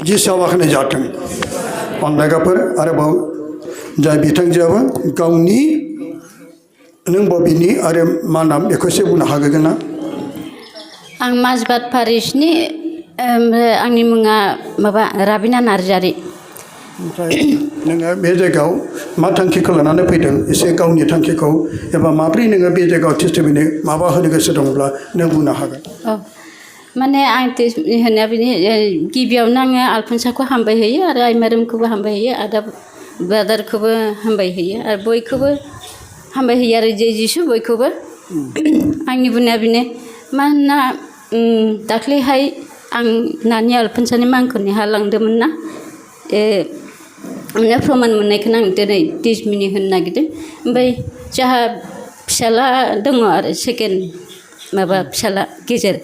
जिसुआ बाखनाय जाथों अननायगाफोर आरोबाव जाय बिथांजोआबो गावनि नों बबेनि आरो मा नाम बेखौ एसे बुंनो हागोन ना? आं माजबाद पारिसनि आंनि मुङा माबा राबिना नार्जारि। ओमफ्राय नोङो बे जायगायाव मा थांखिखौ लानानै फैदों एसे गावनि थांखिखौ एबा माब्रै नोङो बे जायगायाव टेस्टिमनि माबा होनो गोसो दंब्ला नों बुंनो हागोन। माने आं टेस्टिमनि होनाया बिनि गिबियावनो आङो आलफनसाखौ हामबाय होयो आरो आइमारिमखौबो हामबाय होयो आदा ब्रादारखौबो हामबाय होयो आरो बयखौबो हामबाय होयो आरो जे जिसु बयखौबो आंनि बुंनाया बेनो मानोना दाख्लैहाय आं नानि आलफनसानि मांखौ नेहा लांदोंमोन ना माने प्रमान मोननायखौनो आं दिनै टेस्टिमनि होनो नागिरदों। ओमफ्राय जोंहा फिसाला दङ आरो सेकेन्ड माबा फिसाला गेजेर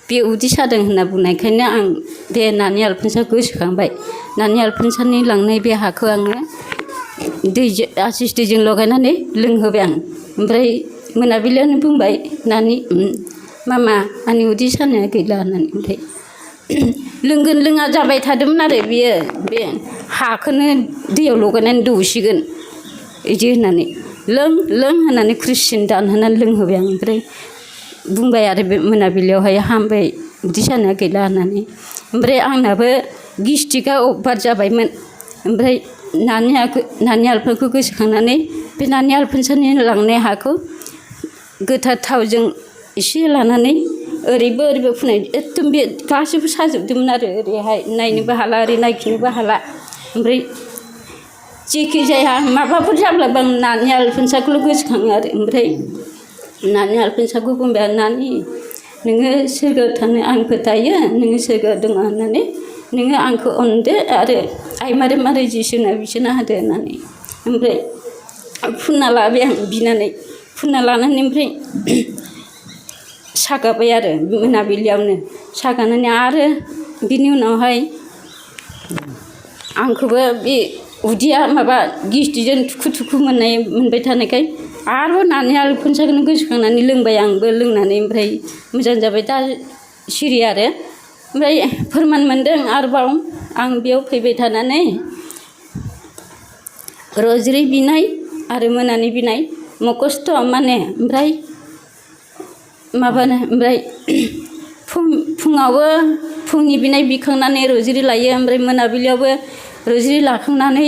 बे उदै सादों होनना बुंनायखायनो आं बे नानि आलफनसाखौ गोसोखांबाय। नानि आलफनसानि लांनाय बे हाखौ आङो दैजों आसिस दैजों लगायनानै लोंहोबाय आं। ओमफ्राय मोनाबिलियावनो बुंबाय नानि मामा आंनि उदै सानाया गैला होननानै। ओमफ्राय लोंगोन लोङा जाबाय थादोंमोन आरो बियो बे हाखौनो दैयाव लगायनानै दौसिगोन बिदि होननानै लों लों होननानै क्रिस्टिन दानहोनानै लोंहोबाय आं। ओमफ्राय बुंबाय आरो बे मोनाबिलियावहाय हामबाय उदै सानाया गैला होननानै। ओमफ्राय आंनाबो गिस्टिकआ अभार जाबायमोन। ओमफ्राय नानि आलफनसाखौ गोसोखांनानै बे नानि आलफनसानि लांनाय हाखौ गोथार थावजों एसे लानानै ओरैबो ओरैबो फुनाय एकदम बे गासैबो साजोबदोंमोन आरो ओरैहाय नायनोबो हाला ओरै नायफिननोबो हाला। ओमफ्राय जेखि जाया माबाफोर जाब्लाबो आं नानि आलफनसाखौल' गोसोखाङो आरो। ओमफ्राय नानि आलफनसाखौ बुंबाय नानि नोङो सोरगोआव थानो आं फोथायो नोङो सोरगोआव दङ होननानै नोङो आंखौ अनदो आरो आइ मारै मारै जिसुनो बिसोरना होदो होननानै। ओमफ्राय फुनना लाबाय आं बिनानै फुनना लानानै ओमफ्राय सागाबाय आरो मोनाबिलियावनो सागानानै आरो बिनि उनावहाय आंखौबो बे उदैया माबा गिस्टिकजों थुखु थुखु मोनबाय थानायखाय आरोबाव नानि आलफनसाखौनो गोसोखांनानै लोंबाय आंबो लोंनानै ओमफ्राय मोजां जाबाय दा सिरि आरो। ओमफ्राय फोरमान मोनदों आरोबाव आं बेयाव फैबाय थानानै रजरि बिनाय आरो मोनानि बिनाय मखस्थ' माने ओमफ्राय माबानो ओमफ्राय फुङावबो फुंनि बिनाय बिखांनानै रजरि लायो ओमफ्राय मोनाबिलियावबो रजरि लाखांनानै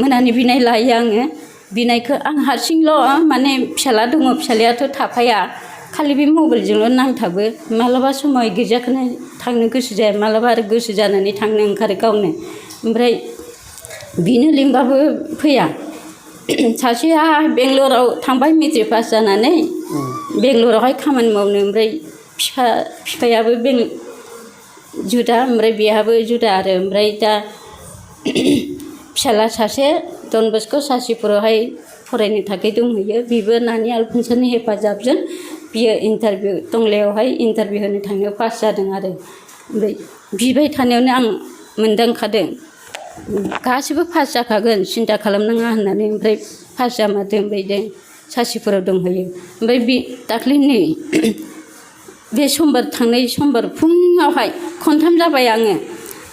मोनानि बिनाय लायो आङो। बिनायखौ आं हारसिंल' माने फिसाला दङ फिसालायाथ' थाफाया खालि बे मबाइलजोंल' नांथाबो मालाबा समाव गिर्जाखौनो थांनो गोसो जाया मालाबा आरो गोसो जानानै थांनो ओंखारो गावनो। ओमफ्राय बिनो लिंबाबो फैया। सासेया बेंगलराव थांबाय मेट्रिक पास जानानै बेंगलरावहाय खामानि मावनो। ओमफ्राय बिफायाबो जुदा ओमफ्राय बेहाबो जुदा आरो। ओमफ्राय दा फिसाला सासे डन बस्क' सासिपुरावहाय फरायनो थाखाय दंहैयो। बेबो नानि आलफनसानि हेफाजाबजों बियो इन्टारभिउ टंलायावहाय इन्टारभिउ होनो थांनायाव पास जादों आरो। ओमफ्राय बिबाय थानायावनो आं मोनदांखादों गासिबो पास जाखागोन सिन्था खालामनाङा होननानै। ओमफ्राय पास जामारदों ओमफ्राय जों सासिपुराव दंहैयो। ओमफ्राय बे दाख्लैनि बे समबार थांनाय समबार फुङावहाय खनथाम जाबाय आङो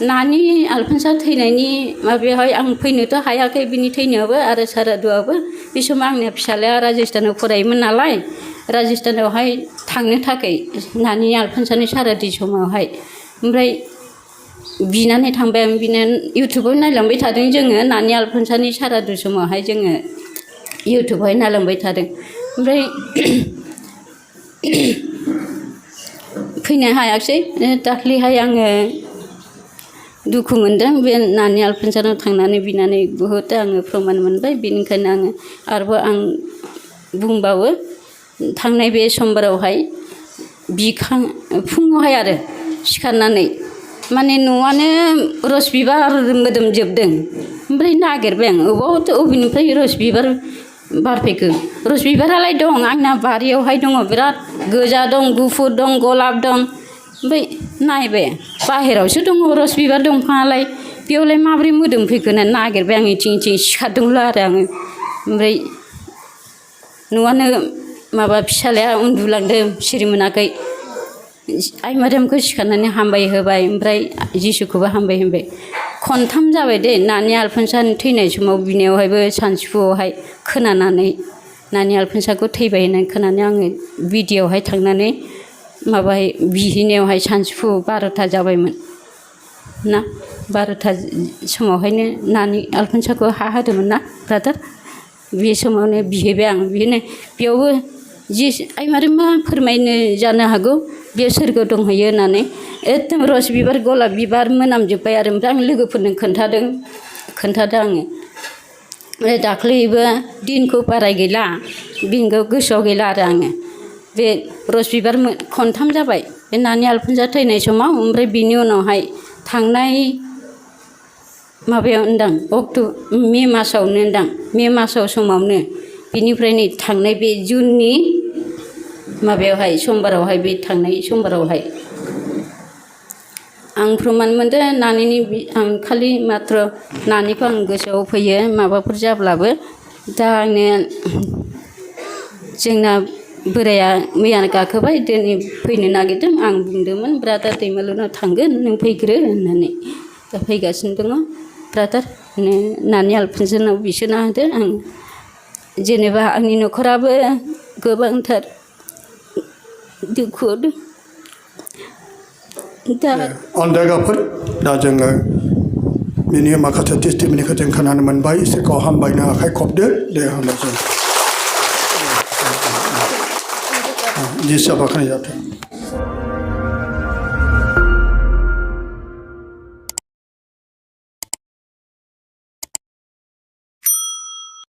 नानि आलफनसा थैनायनि माबायावहाय आं फैनोथ' हायाखै बिनि थैनायावबो आरो सारादुआवबो। बे समाव आंनि फिसालाया राजस्थानाव फरायोमोन नालाय राजस्थानावहाय थांनो थाखाय नानि आलफनसानि सारादु समावहाय ओमफ्राय बिनानै थांबाय आं। बिनानै इउटुबाव नायलांबाय थादों जोङो नानि आलफनसानि सारादु समावहाय जोङो इउटुबावहाय नायलांबाय थादों। ओमफ्राय फैनो हायाखिसै। दाख्लैहाय आङो दुखु मोनदों बे नानि आलफनसानाव थांनानै बिनानै बुहुद आङो प्रमान मोनबाय। बेनिखायनो आङो आरोबाव आं बुंबावो थांनाय बे समबारावहाय फुङावहाय आरो सिखारनानै माने न'आनो रस बिबार मोदोमजोबदों। ओमफ्राय नागिरबाय आं बबेनिफ्राय रस बिबार बारफैखो। रस बिबारालाय दं आंना बारियावहाय दङ बिराद गोजा दं गुफुर दं गलाब दं। ओमफ्राय नायबाय बाहेरायावसो दङ रस बिबार दंफाङालाय बेयावलाय माबोरै मोदोमफैखो होननानै नागिरबाय आं इथिं इथिं सिखारदोंल' आरो आङो। ओमफ्राय न'आनो माबा फिसालाया उन्दुलांदों सिरि मोनाखै। आइ मारियामखौ सिखारनानै हामबाय होबाय ओमफ्राय जिसुखौबो हामबाय होनबाय खनथाम जाबाय दे नानि आलफनसानि थैनाय समाव बिनियावहायबो सानजौफुआवहाय खोनानानै नानि आलफनसाखौ थैबाय होननानै खोनानै आङो भिडिअ'आवहाय थांनानै माबाहाय बिहैनायावहाय सानजौफु 12था जाबायमोन ना 12था समावहायनो नानि आलफनसाखौ होदोंमोन ना ब्रादार बे समावनो बिहैबाय आं बिहैनो बेयावबो जि आइ मारियामा फोरमायनो जानो हागौ बेयो सोरगोआव दंहैयो होननानै एकदम रस बिबार गलाब बिबार मोनामजोब्बाय आरो ओमफ्राय आं लोगोफोरनो खोन्थादों आङो ओमफ्राय दाख्लैबो दिनखौ बाराय गैला दिनखौ गोसोआव गैला आरो आङो बे रस बिबार खनथाम जाबाय बे नानि आलफनसा थैनाय समाव ओमफ्राय बिनि उनावहाय थांनाय माबायाव होनदां मे मासावनो होनदां मे मासाव समावनो बिनिफ्राय नै थांनाय बे जुननि माबायावहाय समबारावहाय बे थांनाय समबारावहाय आं प्रमान मोनदों नानिनि आं खालि माथ्र नानिखौ आं गोसोआव फैयो माबाफोर जाब्लाबो दा आंनो जोंना बोराया मैया गाखोबाय दिनै फैनो नागिरदों आं बुंदोंमोन ब्रादार दैमालुनाव थांगोन नों फैग्रो होननानै दा फैगासिनो दङ ब्रादार नानि आलफनसानाव बिसोना होदो आं जेनेबा आंनि न'खराबो गोबांथार दुखुआव दं दा अनदायगाफोर दा जोङो बिनि माखासे टेस्टिमनिखौ जों खोनानो मोनबाय इसोरखौ हामबायनो आखाइ खबदो दे हामबायसै जिसुआ बाख्नाय जाथों